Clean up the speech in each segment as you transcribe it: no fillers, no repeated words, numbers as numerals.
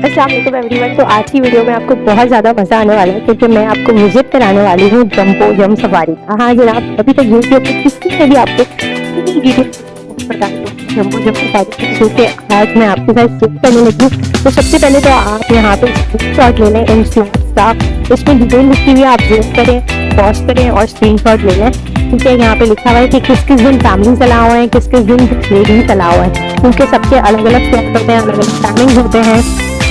अस्सलाम वालेकुम एवरीवन। तो आज की वीडियो में आपको बहुत ज़्यादा मज़ा आने वाला है क्योंकि मैं आपको विजिट कराने वाली हूँ जंबो जम सफारी। हाँ जनाब, अभी तक यूट्यूब पे किसी ने भी आपको वीडियो बता दो जंबो जम सफारी की, क्योंकि आज मैं आपके साथ शेयर करने लगी हूँ। तो सबसे पहले तो आप यहाँ पे स्क्रीनशॉट ले लें इन स्लाइड्स का, इसमें डिटेल लिखी हुई है, आप जूम करें, पॉज करें और स्क्रीनशॉट ले लें। ठीक है, यहाँ पे लिखा हुआ है कि किस किस दिन फैमिली चला हुआ है, किस किस दिन लेडीज चला हुआ है, क्योंकि सबके अलग अलग स्लॉट होते हैं, अलग अलग टाइमिंग होते हैं।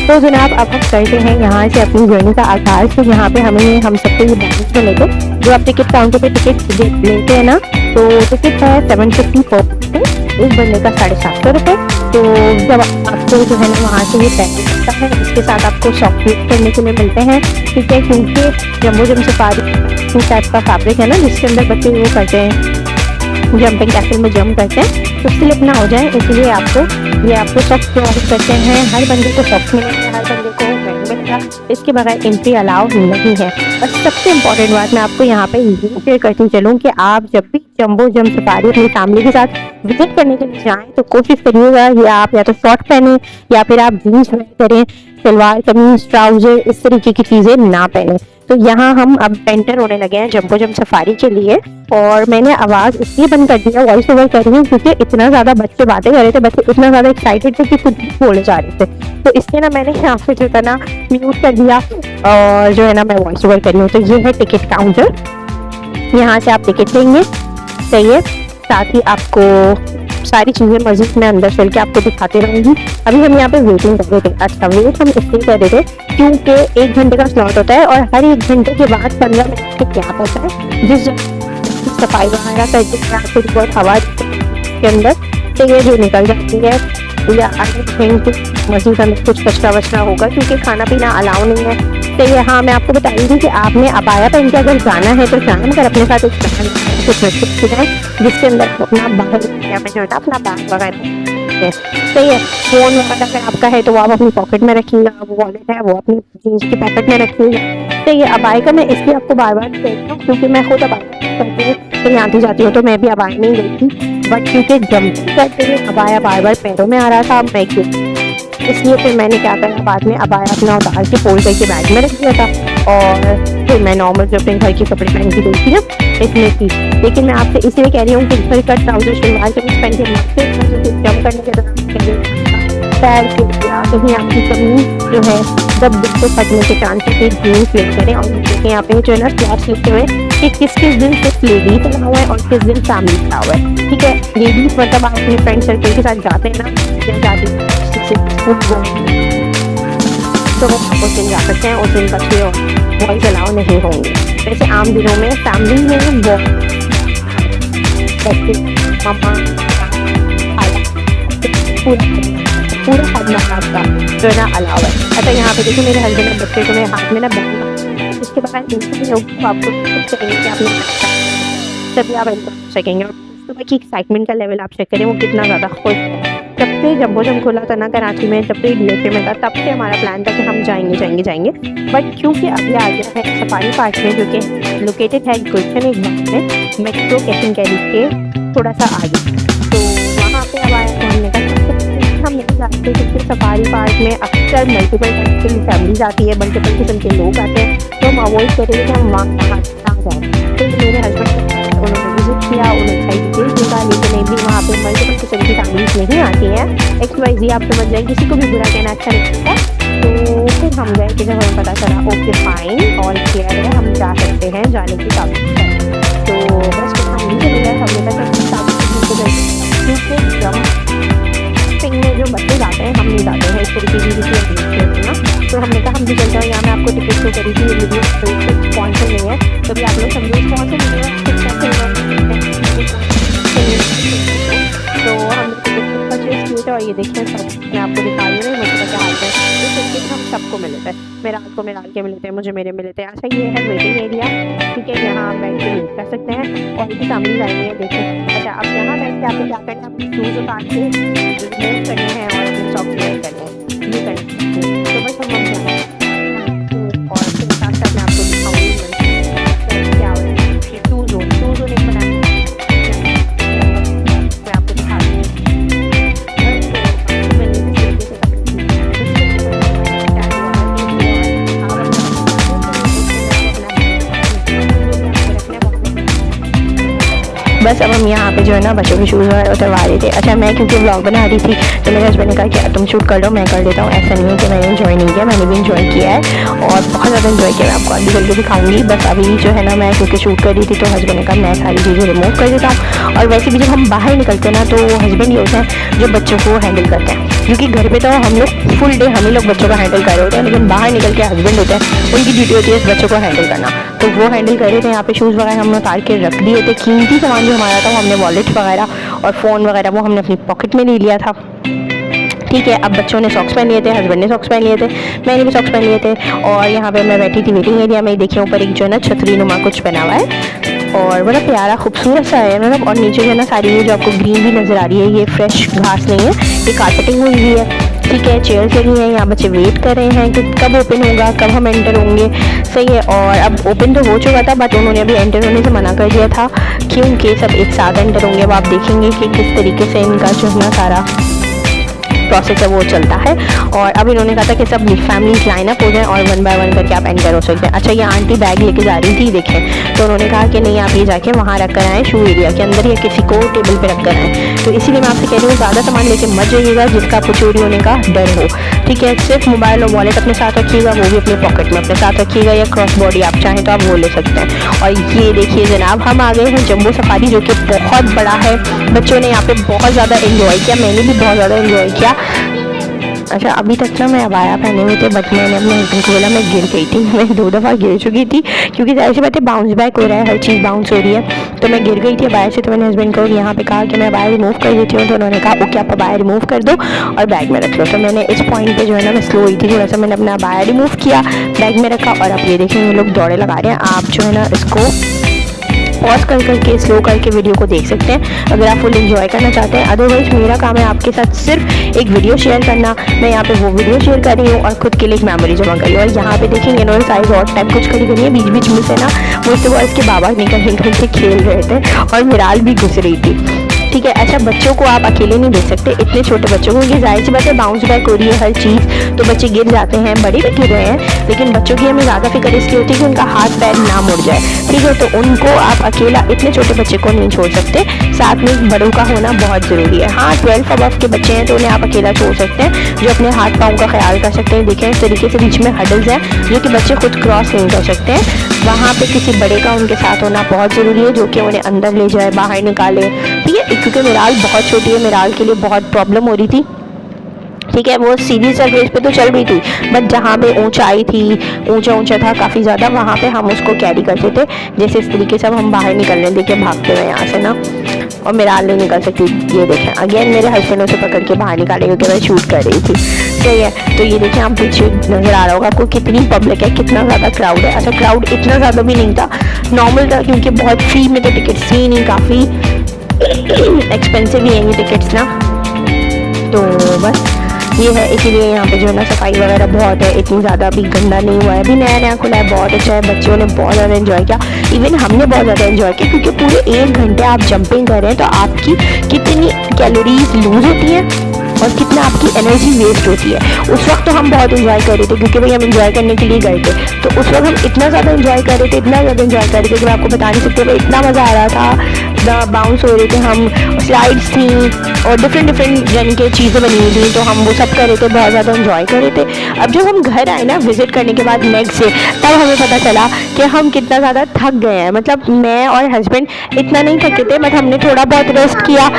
तो जनाब अब हम करते हैं यहाँ से अपनी जर्नी का आगाज। तो यहाँ पे हमें हम सबको ये बैलेंस में लेते, जो आप टिकट काउंटर पे टिकट लेते हैं ना, तो टिकट है 750 पर पर्सन, एक बंदे का 750 रुपये। तो जब आपको जो है ना वहाँ से ये पैकेज मिलता है, इसके साथ आपको शॉप यूज करने के लिए मिलते हैं। ठीक है, क्योंकि जम्बो जम सफारी टाइप का फैब्रिक है ना, जिसके अंदर बच्चे वो करते हैं, जंपिंग कैसल में जंप करते हैं, तो स्लिप ना हो जाए इसलिए आपको सॉक्स प्रोवाइड करते हैं। हर बंदे को सॉक्स मिलेंगे, हर बंदे को बैंड मिलेगा, इसके बगैर एंट्री अलाउ नहीं है। और सबसे इम्पोर्टेंट बात मैं आपको यहाँ पे शेयर करती चलूँ कि आप जब भी जंबो जम सफारी अपनी फैमिली के साथ विजिट करने के लिए जाएं तो कोशिश करिएगा आप या तो शॉर्ट पहने या फिर आप जीन्स वेयर करें, सलवार कमीज ट्राउजर इस तरीके की चीज़ें ना पहने। तो यहाँ हम अब एंटर होने लगे हैं जंबो जम सफारी के लिए, और मैंने आवाज़ इसलिए बंद कर दिया, वॉइस ओवर कर रही हूँ क्योंकि इतना ज़्यादा बच्चे बातें कर रहे थे, बच्चे इतना ज़्यादा एक्साइटेड थे कि कुछ भी बोले जा रहे थे, तो इसलिए ना मैंने यहाँ पे जो था ना म्यूट कर दिया और जो है ना मैं वॉइस ओवर कर रही हूँ। तो ये है टिकट काउंटर, यहाँ से आप टिकट लेंगे, सही है। साथ ही आपको सारी चीज़ें मस्जिद में अंदर चल के आपको दिखाते रहूँगी। अभी हम यहाँ पे वेटिंग कर रहे थे। अच्छा, वेट हम इसलिए कर रहे थे क्योंकि 1 घंटे का स्लॉट होता है और हर 1 घंटे के बाद 15 मिनट के गैप होता है, जिस सफाई वगैरह करते हैं फिर बहुत हवा के अंदर तो ये जो निकल जाती है या मस्जिद में कुछ कचरा वचरा होगा, क्योंकि खाना पीना अलाउ नहीं है। तो ये हाँ मैं आपको बता रही थी कि आपने अबाया पहन के अगर जाना है तो जाना, मगर अपने साथ एक कुछ है जिसके अंदर अपना बाहर जो है अपना बैग वगैरह सही है। फोन वगैरह अगर आपका है तो वो आप अपनी पॉकेट में रखिएगा, वो वॉलेट है वो अपनी जीन्स की पॉकेट में रखिएगा। तो ये अबाया का मैं इसलिए आपको बार बार कहती हूँ क्योंकि मैं खुद अबाया करती हूँ, तो आती जाती हूँ तो मैं भी अबाया में ही गई थी, बट क्योंकि जंपिंग करते हुए अबाया बार बार पैरों में आ रहा था, मैं क्यों, इसलिए फिर मैंने क्या करा, बाद में अबाया अपना उतार के फोल्ड करके बैग में रख दिया था और फिर मैं नॉर्मल जो अपने घर के कपड़े पहन के गई थी ना इसमें थी। लेकिन मैं आपसे इसलिए कह रही हूँ कि घर का ट्राउजर शलवार कमीज पहन के जंप करने के दौरान पैर के या कहीं आपकी कमीज जो है जब बिल्कुल फटने के चांसेस है, जीन्स ले करें। और देखें यहाँ पे जो है ना स्लॉट्स लिखे हुए कि किस किस दिन सिर्फ लेडीज चला हुआ है और किस दिन फैमिली चला हुआ है। ठीक है, लेडीज मतलब आप अपने फ्रेंड सर्कल के साथ जाते हैं ना, या जाते हैं तो वो उस दिन जा सकते हैं, उस दिन बच्चे और बॉयज अलाउ नहीं होंगे। वैसे आम दिनों में फैमिली में मामा पूरा खाना आपका जो है ना अलाउ है। अच्छा, यहाँ पे देखिए मेरे हस्बैंड और बच्चे को मेरे हाथ में ना बैग, इसके बाद आपको करेंगे कि आपने तभी आप एंटर सकेंगे। और सुबह की एक्साइटमेंट का लेवल आप चेक करें, वो कितना ज़्यादा खुश है। जब से जंबो जम खोला था ना कराची में, जब से डीएफए में था, तब से हमारा प्लान था कि हम जाएंगे, बट क्योंकि अभी आ गया है सफारी पार्क में, जो कि लोकेटेड है गुलशन एक बाग में, मेट्रो कैश एंड कैरी के थोड़ा सा आगे, तो वहाँ पे अब आया तो हमने कहा हम नहीं जाते क्योंकि सफारी पार्क में अक्सर मल्टीपल टाइप की फैमिलीज आती है, मल्टीपल किस्म के लोग आते हैं, तो हम अवॉइड करेंगे कि हम वहाँ ना जाएँ। तो मेरे हस्बैंड उन्होंने विजिट किया, उन्होंने सही डिटेल्स दिखा, लेकिन भी वहाँ पे मल्टीपल किस्म की फैमिलीज नहीं आती हैं। XYZ आप समझ जाए, किसी को भी बुरा कहना अच्छा नहीं लगता। तो फिर हम गए कि जब हमें पता चला ओके फाइन और क्लियर है, हम जा सकते हैं, जाने की काबिल है, तो बस हम नहीं चले गए। हमने कहा क्योंकि जंपिंग में जो बच्चे जाते हैं हम नहीं जाते हैं, इस तरीके की ना, तो हमने कहा हम भी चलते हैं। यहाँ मैं आपको टिकट शो करी थी, वीडियो स्पॉन्सर नहीं है, तो भी आप लोग समझो स्पॉन्सर वीडियो है, तो हम परचेज किए थे। और ये देखिए सब मैं आपको दिखा रही हूँ मुझे क्या हाल है, इस तरीके से हम सबको मिले थे, मेरा आपको मेरा के मिले थे, मुझे मेरे मिले थे। अच्छा, ये है वेटिंग एरिया, ठीक है, यहाँ आप बैठ के वेट कर सकते हैं और भी सामने जाएंगे देखें। अच्छा, अब यहाँ बैठ के आपको क्या करना है, अपने शूज़ उतार के रिमूव करने हैं और अपने सॉक्स वेयर करने हैं, ये करें। तो बस हम और फिर साथ साथ मैं आपको दिखाऊंगी क्या हो रहा है। टू जोन एक बनाया मैं आपको दिखा रही हूँ। बस अब हम यहाँ पे जो है ना बच्चों के शूज़ वगैरह उतरवा रहे थे। अच्छा मैं क्योंकि व्लॉग बना रही थी तो मेरे हस्बैंड ने कहा कि तुम शूट कर लो, मैं कर देता हूँ। ऐसा नहीं है कि मैंने इन्जॉय नहीं किया, मैंने भी इन्जॉय किया है और बहुत ज़्यादा इन्जॉय किया। मैं आपको आगे चल के दिखाऊंगी। बस अभी जो है ना मैं क्योंकि शूट कर रही थी तो हस्बैंड ने कहा मैं सारी चीज़ें रिमूव कर देता हूँ। और वैसे भी जब हम बाहर निकलते हैं ना तो हस्बैंड ही होते हैं जो बच्चों को हैंडल करते हैं, क्योंकि घर पे तो हम लोग फुल डे हम ही लोग बच्चों को हैंडल कर रहे होते हैं, लेकिन बाहर निकल के हस्बैंड होते हैं, उनकी ड्यूटी होती है इस बच्चों को हैंडल करना। तो वो हैंडल कर रहे थे। यहाँ पे शूज़ वगैरह हमने उतार के रख दिए थे। कीमती सामान जो हमारा था वो हमने वॉलेट वगैरह और फ़ोन वगैरह वो हमने अपनी पॉकेट में ले लिया था। ठीक है, अब बच्चों ने सॉक्स पहन लिए थे, हस्बैंड ने सॉक्स पहन लिए थे, मैंने भी सॉक्स पहन लिए थे। और यहाँ पे मैं बैठी थी वेटिंग एरिया में। देखिए ऊपर एक जो है ना छतरी नुमा कुछ बना हुआ है और बड़ा प्यारा खूबसूरत सा है मतलब। और नीचे जो है ना सारी ये जो आपको ग्रीन भी नज़र आ रही है, ये फ्रेश घास नहीं है, ये कारपेटिंग हुई हुई है। ठीक है, चेयर्स लगी हैं, यहाँ बच्चे वेट कर रहे हैं कि कब ओपन होगा, कब हम एंटर होंगे। सही है, और अब ओपन तो हो चुका था बट उन्होंने अभी एंटर होने से मना कर दिया था क्योंकि सब एक साथ एंटर होंगे। अब आप देखेंगे कि किस तरीके से इनका जो है ना सारा प्रोसेस है वो चलता है। और अब इन्होंने कहा था कि सब फैमिलीज लाइन अप हो जाएं और 1 बाय 1 करके आप एंटर हो सकते हैं। अच्छा ये आंटी बैग लेके जा रही थी, देखें, तो उन्होंने कहा कि नहीं आप ये जाके वहाँ रख कर आएँ शू एरिया के अंदर या किसी को टेबल पे रख कर आएँ। तो इसीलिए मैं आपसे कह रही हूँ ज़्यादा सामान लेके मत जाइएगा जिसका आपको चोरी होने का डर हो। ठीक है, सिर्फ मोबाइल और वॉलेट अपने साथ रखिएगा, वो भी अपने पॉकेट में अपने साथ रखिएगा, या क्रॉस बॉडी आप चाहें तो आप वो ले सकते हैं। और ये देखिए जनाब हम आ गए हैं जम्बो सफारी जो कि बहुत बड़ा है। बच्चों ने यहाँ पे बहुत ज़्यादा एंजॉय किया, मैंने भी बहुत ज़्यादा एंजॉय किया। अच्छा अभी तक ना मैं अबाया पहने हुए थे बट मैंने अपने हस्बैंड को बोला मैं गिर गई थी। मैं 2 दफ़ा गिर चुकी थी क्योंकि जाहिर सी बात है बाउंस बैक हो रहा है, हर चीज़ बाउंस हो रही है। तो मैं गिर गई थी अबाया से। तो मैंने हस्बैंड को यहाँ पे कहा कि मैं अबाया रिमूव कर देती हूँ, तो उन्होंने कहा ओके आप अबाया रिमूव कर दो और बैग में रख लो। तो मैंने इस पॉइंट पर जो है ना मैं स्लो हुई थी थोड़ा सा, मैंने अपना अबाया रिमूव किया, बैग में रखा। और अब ये देखें ये लोग दौड़े लगा रहे हैं। आप जो है ना इसको पॉज कर करके स्लो करके वीडियो को देख सकते हैं अगर आप फुल एंजॉय करना चाहते हैं। अदरवाइज मेरा काम है आपके साथ सिर्फ एक वीडियो शेयर करना। मैं यहाँ पे वो वीडियो शेयर कर रही हूँ और खुद के लिए एक मेमोरी जमा करी। और यहाँ पे देखेंगे इन्होंने साइज और टाइप कुछ करी है, बीच बीच में से ना मुझसे वो इसके बाबा निकल के खेल रहे थे और मिराल भी घुस रही थी। ठीक है, अच्छा बच्चों को आप अकेले नहीं देख सकते, इतने छोटे बच्चों को, ये जाहिर सी बात है बाउंस बैक हो रही है हर चीज़, तो बच्चे गिर जाते हैं, बड़े भी गिर रहे हैं, लेकिन बच्चों की हमें ज़्यादा फिक्र इसलिए होती है कि उनका हाथ पैर ना मुड़ जाए। ठीक है, तो उनको आप अकेला इतने छोटे बच्चे को नहीं छोड़ सकते, साथ में बड़ों का होना बहुत ज़रूरी है। हाँ 12 अबव के बच्चे हैं तो उन्हें आप अकेला छोड़ सकते हैं, जो अपने हाथ पाँव का ख्याल कर सकते हैं। देखें इस तरीके से बीच में हडल्स हैं जो कि बच्चे खुद क्रॉस नहीं कर सकते हैं, वहाँ पे किसी बड़े का उनके साथ होना बहुत ज़रूरी है जो कि उन्हें अंदर ले जाए, बाहर निकाले। ठीक है, क्योंकि मिराल बहुत छोटी है, मिराल के लिए बहुत प्रॉब्लम हो रही थी। ठीक है, वो सीधी सरफेस पे तो चल रही थी बट जहाँ पे ऊंचाई थी, ऊंचा था काफ़ी ज़्यादा, वहाँ पे हम उसको कैरी करते थे। जैसे इस तरीके से अब हम बाहर निकल रहे हैं, देखिए भागते हुए यहाँ से ना, और मिराल नहीं निकल सकती। ये देखें अगेन मेरे हस्बैंड उसे पकड़ के बाहर निकाले क्योंकि मैं शूट कर रही थी। सही है, तो ये देखें आप पीछे नज़र आ रहा होगा आपको कितनी पब्लिक है, कितना ज़्यादा क्राउड है। अच्छा क्राउड इतना ज़्यादा भी नहीं था, नॉर्मल था, क्योंकि बहुत फ्री में तो टिकट्स ही नहीं, काफ़ी एक्सपेंसिव ही हैं ये टिकट्स ना। तो बस ये है, इसीलिए यहाँ पे जो है ना सफाई वगैरह बहुत है, इतनी ज़्यादा अभी गंदा नहीं हुआ है, अभी नया नया खुला है, बहुत अच्छा है। बच्चों ने बहुत ज़्यादा एंजॉय किया, इवन हमने बहुत ज़्यादा एंजॉय किया, क्योंकि पूरे 1 घंटे आप जंपिंग कर रहे हैं तो आपकी कितनी कैलोरीज लूज होती हैं और कितना आपकी एनर्जी वेस्ट होती है। उस वक्त तो हम बहुत एंजॉय कर रहे थे क्योंकि भाई हम एंजॉय करने के लिए गए थे, तो उस वक्त हम इतना ज़्यादा एंजॉय कर रहे थे, इतना ज़्यादा एंजॉय कर रहे थे कि मैं आपको बता नहीं सकती, भाई इतना मज़ा आ रहा था, बाउंस हो रहे थे हम, स्लाइड्स थी और डिफरेंट यानी कि चीज़ें बनी हुई थी, तो हम वो सब कर रहे थे, बहुत ज़्यादा एंजॉय कर रहे थे। अब जब हम घर आए ना विजिट करने के बाद नेक्स्ट डे, तब हमें पता चला कि हम कितना ज़्यादा थक गए हैं। मतलब मैं और हस्बैंड इतना नहीं थके थे बट हमने थोड़ा बहुत रेस्ट किया,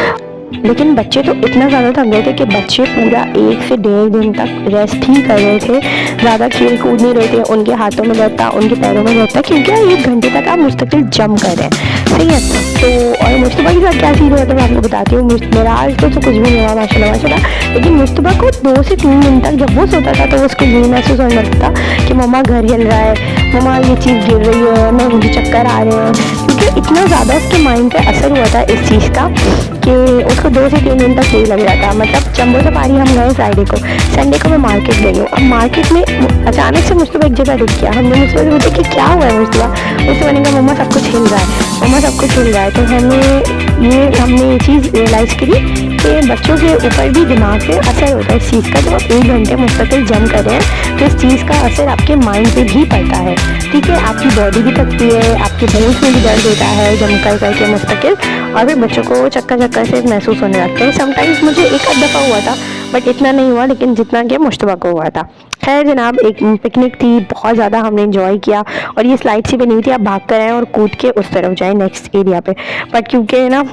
लेकिन बच्चे तो इतना ज़्यादा थक गए थे कि बच्चे पूरा 1 से 1.5 दिन तक रेस्ट ही कर रहे थे, ज़्यादा खेल कूद नहीं रहे थे, उनके हाथों में दर्द था, उनके पैरों में दर्द था, क्योंकि 1 घंटे तक आप मुस्तकिल जंप कर रहे हैं। सही है, तो और मुस्तफा के साथ क्या चीज़ हुआ तो मैं आपको बताती हूँ। मेरा आज तो कुछ भी नहीं हुआ माशाल्लाह, लेकिन मुस्तफा को 2 से 3 दिन तक जब वो सोता था तो उसको ये महसूस होने लगता था कि मम्मा घर हिल रहा है, मम्मा ये चीज़ गिर रही है, मैं मुझे चक्कर आ रहे हैं, क्योंकि इतना ज़्यादा उसके माइंड पर असर हुआ था इस चीज़ का कि उसको 2 से 3 दिन तक यही लग रहा था। मतलब जम्बो सफारी हम गए फ्राइडे को, संडे को मैं मार्केट गई हूँ। अब मार्केट में अचानक से मुस्तफा एक जगह रुक गया, हमने मुझसे पूछा कि क्या हुआ है मुस्तफा, उससे मैंने कहा मम्मा सब कुछ हिल रहा है, मम्मा सब कुछ हिल रहा है। तो हमने ये चीज़ रियलाइज़ करी से बच्चों के ऊपर भी दिमाग पे असर होता है इस चीज़ का। जब आप 1 घंटे मुस्तकिल जंप कर रहे हैं तो इस चीज़ का असर आपके माइंड पे भी पड़ता है, ठीक है। आपकी बॉडी भी थकती है, आपके बोन्स में भी दर्द होता है जंप कर करके मुस्तकिल, और फिर बच्चों को चक्कर चक्कर से महसूस होने लगता है। समटाइम्स मुझे एक आध दफ़ा हुआ था, बट इतना नहीं हुआ, लेकिन जितना कि मुश्तबा को हुआ था। खैर जनाब, एक पिकनिक थी, बहुत ज़्यादा हमने इंजॉय किया, और ये स्लाइड सी बनी हुई थी, आप भाग कर आए और कूद के उस तरफ जाए नेक्स्ट एरिया पे। बट क्योंकि ना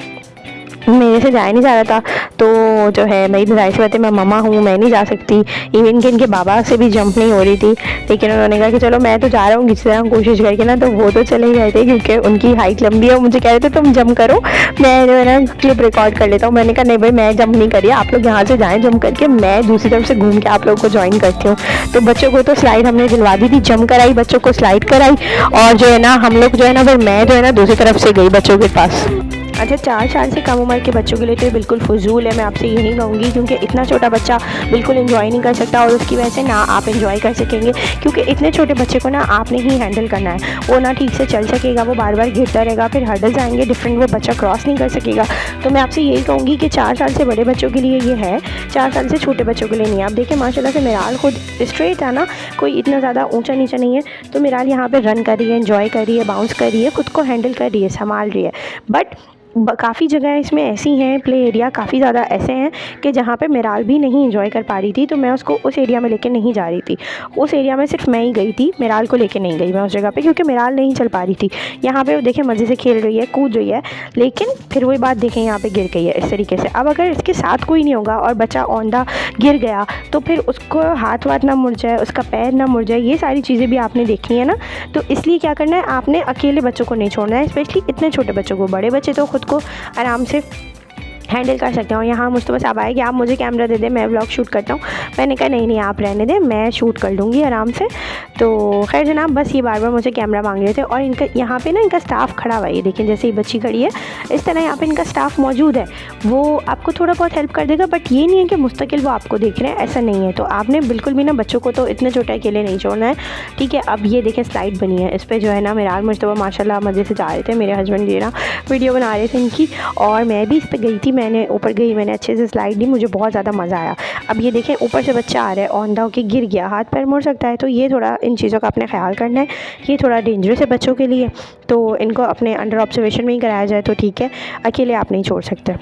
मेरे से जाया नहीं जा रहा था, तो जो है मेरी जाहिर सी बात है, मैं ममा हूँ, मैं नहीं जा सकती। इवन कि इनके बाबा से भी जंप नहीं हो रही थी, लेकिन उन्होंने कहा कि चलो मैं तो जा रहा हूँ किसी तरह कोशिश करके ना, तो वो तो चले गए थे क्योंकि उनकी हाइट लंबी है। मुझे कह रहे थे तुम जंप करो, मैं जो है ना क्लिप रिकॉर्ड कर लेता हूँ। मैंने कहा नहीं भाई, मैं जंप नहीं करिए, आप लोग यहाँ से जाएँ जंप करके, मैं दूसरी तरफ से घूम के आप लोगों को ज्वाइन करती हूँ। तो बच्चों को तो स्लाइड हमने दिलवा दी थी, जंप कराई, बच्चों को स्लाइड कराई, और जो है ना हम लोग जो है ना, फिर मैं जो है ना दूसरी तरफ से गई बच्चों के पास। अच्छा, 4 साल से कम उम्र के बच्चों के लिए तो बिल्कुल फजूल है, मैं आपसे यही कहूँगी, क्योंकि इतना छोटा बच्चा बिल्कुल एंजॉय नहीं कर सकता, और उसकी वजह से ना आप एंजॉय कर सकेंगे, क्योंकि इतने छोटे बच्चे को ना आपने ही हैंडल करना है। वो ना ठीक से चल सकेगा, वो बार बार गिरता रहेगा, फिर हर्डल्स आएंगे डिफरेंट, वो बच्चा क्रॉस नहीं कर सकेगा। तो मैं आपसे यही कहूँगी कि 4 साल से बड़े बच्चों के लिए ये है, 4 साल से छोटे बच्चों के लिए नहीं। आप देखिए माशाल्लाह से मिराल खुद स्ट्रेट है ना, कोई इतना ज़्यादा ऊँचा नीचा नहीं है, तो मिराल यहाँ पर रन कर रही है, एंजॉय कर रही है, बाउंस कर रही है, खुद को हैंडल कर रही है, संभाल रही है। बट काफ़ी जगह इसमें ऐसी हैं, प्ले एरिया काफ़ी ज़्यादा ऐसे हैं कि जहाँ पे मिराल भी नहीं एंजॉय कर पा रही थी, तो मैं उसको उस एरिया में लेके नहीं जा रही थी। उस एरिया में सिर्फ मैं ही गई थी, मिराल को लेके नहीं गई मैं उस जगह पे, क्योंकि मिराल नहीं चल पा रही थी। यहाँ पे वो देखें मज़े से खेल रही है, कूद रही है, लेकिन फिर वही बात देखें यहाँ पे गिर गई है इस तरीके से। अब अगर इसके साथ कोई नहीं होगा और बच्चा औंधा गिर गया, तो फिर उसको हाथ वाथ ना मुड़ जाए, उसका पैर ना मुड़ जाए, ये सारी चीज़ें भी आपने देखनी है ना। तो इसलिए क्या करना है, आपने अकेले बच्चों को नहीं छोड़ना है, स्पेशली इतने छोटे बच्चों को। बड़े बच्चे तो खुद को आराम से हैंडल कर सकते हो। यहाँ मुझतबा साहब आए कि आप मुझे कैमरा दे दें, मैं व्लॉग शूट करता हूँ। मैंने कहा नहीं आप रहने दें, मैं शूट कर लूँगी आराम से। तो खैर जनाब, बस ये बार बार मुझे कैमरा मांग रहे थे, और इनका यहाँ पे ना इनका स्टाफ खड़ा हुआ है, ये देखें जैसे ही बच्ची खड़ी है इस तरह यहाँ पे इनका स्टाफ मौजूद है, वो आपको थोड़ा बहुत हेल्प कर देगा, बट ये नहीं है कि मुस्तकिल वो आपको देख रहे हैं, ऐसा नहीं है। तो आपने बिल्कुल भी ना बच्चों को तो इतने छोटे अकेले नहीं छोड़ना है, ठीक है। अब ये देखें स्लाइड बनी है, इस पर जो है ना मिराल मुझतबा माशाल्लाह मज़े से जा रहे थे, मेरे हस्बैंड ये ना वीडियो बना रहे थे इनकी, और मैं भी इस पर गई थी, मैंने ऊपर गई, मैंने अच्छे से स्लाइड ली, मुझे बहुत ज़्यादा मज़ा आया। अब ये देखें ऊपर से बच्चा आ रहा है, औंधा होकर गिर गया, हाथ पैर मुड़ सकता है, तो ये थोड़ा इन चीज़ों का अपने ख्याल करना है, ये थोड़ा डेंजरस है बच्चों के लिए, तो इनको अपने अंडर ऑब्जर्वेशन में ही कराया जाए तो ठीक है, अकेले आप नहीं छोड़ सकते।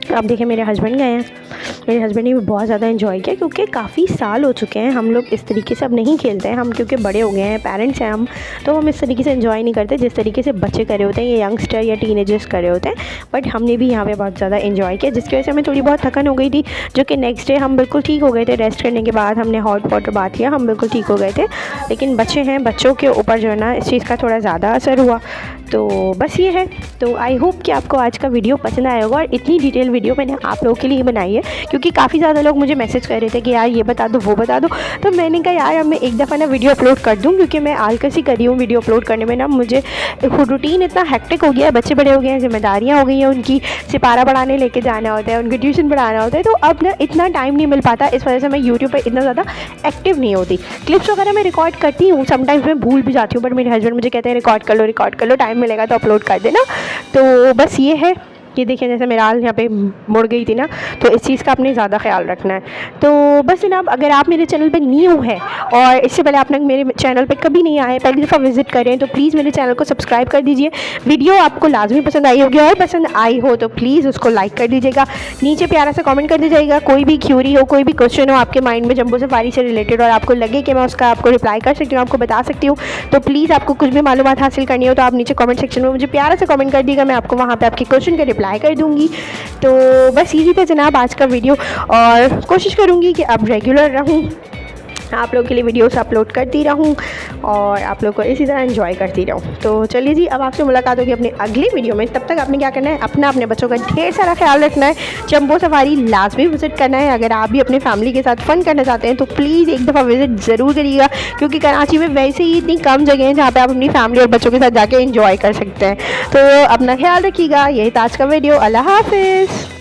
अब देखिए मेरे हस्बैंड गए हैं, मेरे हस्बैंड ने भी बहुत ज़्यादा एंजॉय किया, क्योंकि काफ़ी साल हो चुके हैं हम लोग इस तरीके से अब नहीं खेलते हैं, हम क्योंकि बड़े हो गए हैं, पेरेंट्स हैं हम, तो हम इस तरीके से एंजॉय नहीं करते जिस तरीके से बच्चे करे होते हैं, ये यंगस्टर या टीनेजर्स करे होते हैं। बट हमने भी यहाँ पे बहुत ज़्यादा एंजॉय किया, जिसकी वजह से हमें थोड़ी बहुत थकन हो गई थी, जो कि नेक्स्ट डे हम बिल्कुल ठीक हो गए थे। रेस्ट करने के बाद हमने हॉट वाटर बात किया, हम बिल्कुल ठीक हो गए थे। लेकिन बच्चे हैं, बच्चों के ऊपर जो है ना इस चीज़ का थोड़ा ज़्यादा असर हुआ। तो बस ये है। तो आई होप कि आपको आज का वीडियो पसंद आया होगा, और इतनी डिटेल वीडियो मैंने आप लोगों के लिए बनाई है, क्योंकि काफ़ी ज़्यादा लोग मुझे मैसेज कर रहे थे कि यार ये बता दो वो बता दो। तो मैंने कहा यार अब मैं एक दफ़ा ना वीडियो अपलोड कर दूँ, क्योंकि मैं आलकसी कर रही हूँ वीडियो अपलोड करने में ना, मुझे रूटीन इतना हेक्टिक हो गया है, बच्चे बड़े हो गए हैं, जिम्मेदारियाँ हो गई हैं, उनकी सिपारा पढ़ाने लेके जाना होता है, उनकी ट्यूशन पढ़ाना होता है, तो अब ना इतना टाइम नहीं मिल पाता। इस वजह से मैं यूट्यूब पर इतना ज़्यादा एक्टिव नहीं होती। क्लिप्स वगैरह मैं रिकॉर्ड करती हूँ, समटाइम्स मैं भूल भी जाती हूँ, बट मेरे हस्बैंड मुझे कहते हैं रिकॉर्ड कर लो, टाइम मिलेगा तो अपलोड कर देना। तो बस ये है। ये देखिए जैसे मिराल यहाँ पे मुड़ गई थी ना, तो इस चीज़ का आपने ज़्यादा ख्याल रखना है। तो बस जनाब, अगर आप मेरे चैनल पे न्यू हैं और इससे पहले आपने मेरे चैनल पे कभी नहीं आए, पहली दफ़ा विजिट करें, तो प्लीज़ मेरे चैनल को सब्सक्राइब कर दीजिए। वीडियो आपको लाजमी पसंद आई होगी, और पसंद आई हो तो प्लीज़ उसको लाइक कर दीजिएगा, नीचे प्यारा सा कॉमेंट कर दीजिएगा। कोई भी क्यूरी हो, कोई भी क्वेश्चन हो आपके माइंड में जंबो सफारी से रिलेटेड, और आपको लगे कि मैं उसका आपको रिप्लाई कर सकती हूँ, आपको बता सकती हूँ, तो प्लीज़ आपको कुछ भी मालूमात हासिल करनी हो तो आप नीचे कॉमेंट सेक्शन में मुझे प्यारा सा कॉमेंट कर दीजिएगा, मैं आपको वहाँ पर आपके क्वेश्चन का रिप्लाई कर दूँगी। तो बस यही था जनाब आज का वीडियो, और कोशिश करूँगी कि अब रेगुलर रहूँ, आप लोगों के लिए वीडियोस अपलोड करती रहूँ, और आप लोग को इसी तरह एंजॉय करती रहूँ। तो चलिए जी, अब आपसे मुलाकात होगी अपनी अगली वीडियो में। तब तक आपने क्या करना है, अपने बच्चों का ढेर सारा ख्याल रखना है, जंबो सफारी लाजमी विज़िट करना है। अगर आप भी अपने फैमिली के साथ फ़न करना चाहते हैं तो प्लीज़ एक दफ़ा विज़िट ज़रूर करिएगा, क्योंकि कराची में वैसे ही इतनी कम जगह हैं जहाँ पर आप अपनी फैमिली और बच्चों के साथ जाके एंजॉय कर सकते हैं। तो अपना ख्याल रखिएगा। यही था आज का वीडियो। अल्लाह हाफिज़।